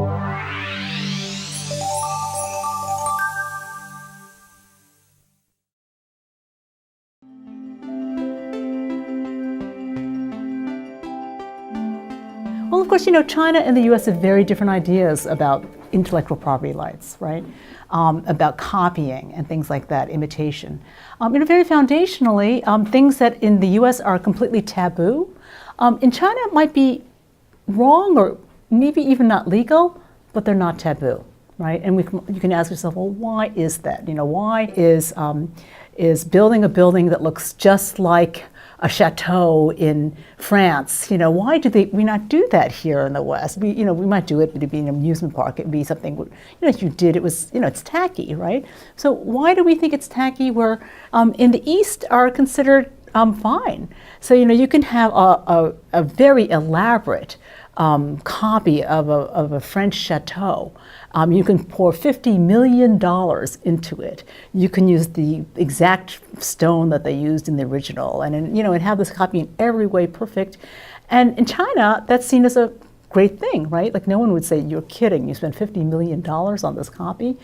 Well, of course, China and the US have very different ideas about intellectual property rights, right? About copying and things like that, imitation. Very foundationally, things that in the US are completely taboo, in China it might be wrong or maybe even not legal, but they're not taboo, right? And you can ask yourself, well, why is that? Why is building a building that looks just like a chateau in France? Why do we not do that here in the West? We might do it, but it'd be an amusement park. It'd be something, if you did, it was, it's tacky, right? So why do we think it's tacky where in the East are considered fine? So, you can have a very elaborate copy of a French chateau. You can pour $50 million into it. You can use the exact stone that they used in the original, and have this copy in every way perfect. And in China, that's seen as a great thing, right? Like, no one would say, you're kidding, you spent $50 million on this copy.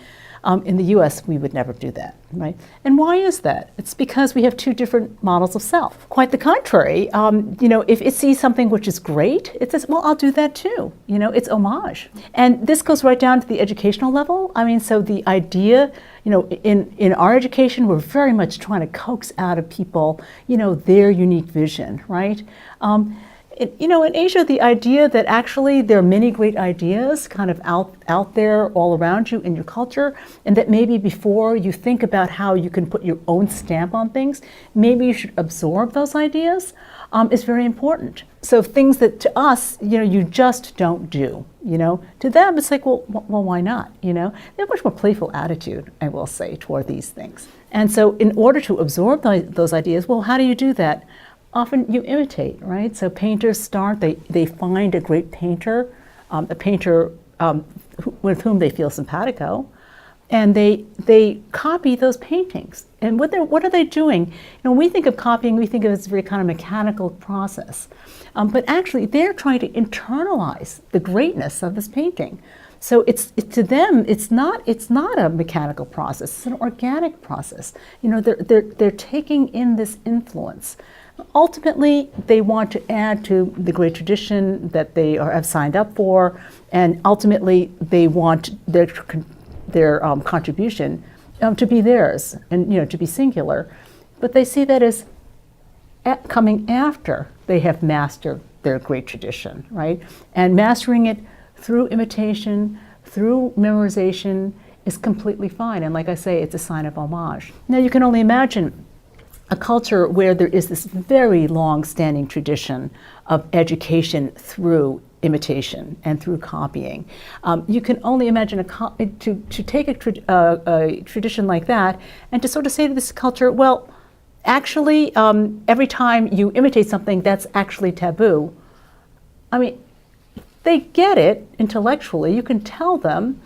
In the US, we would never do that, right? And why is that? It's because we have two different models of self. Quite the contrary, if it sees something which is great, it says, well, I'll do that too. It's homage. And this goes right down to the educational level. So the idea, in our education, we're very much trying to coax out of people, their unique vision, right? In Asia, the idea that actually there are many great ideas kind of out there all around you in your culture, and that maybe before you think about how you can put your own stamp on things, maybe you should absorb those ideas, is very important. So things that to us, you just don't do, to them it's like, well, why not? They have a much more playful attitude, I will say, toward these things. And so in order to absorb those ideas, well, how do you do that? Often you imitate, right? So painters start, they find a great painter, a painter with whom they feel simpatico, and they copy those paintings. And what are they doing? When we think of copying, we think of it as a very kind of mechanical process. But actually, they're trying to internalize the greatness of this painting. So to them, it's not a mechanical process, it's an organic process. They're taking in this influence. Ultimately, they want to add to the great tradition that they have signed up for, and ultimately they want their contribution to be theirs and to be singular. But they see that as coming after they have mastered their great tradition, right? And mastering it through imitation, through memorization is completely fine. And like I say, it's a sign of homage. Now you can only imagine a culture where there is this very long-standing tradition of education through imitation and through copying. You can only imagine to take a tradition like that and to sort of say to this culture, well, actually, every time you imitate something, that's actually taboo. They get it intellectually, you can tell them,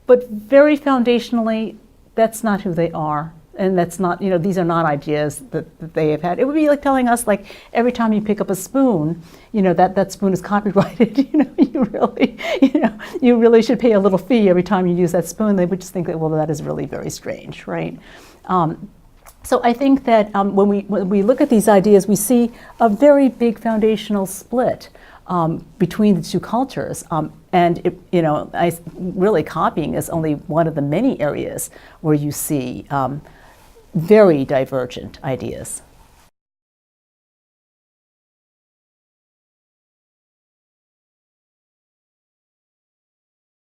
but very foundationally, that's not who they are. And that's not, these are not ideas that they have had. It would be like telling us, like, every time you pick up a spoon, that spoon is copyrighted. You really should pay a little fee every time you use that spoon. They would just think that, well, that is really very strange, right? So I think that when we look at these ideas, we see a very big foundational split between the two cultures. And really copying is only one of the many areas where you see very divergent ideas.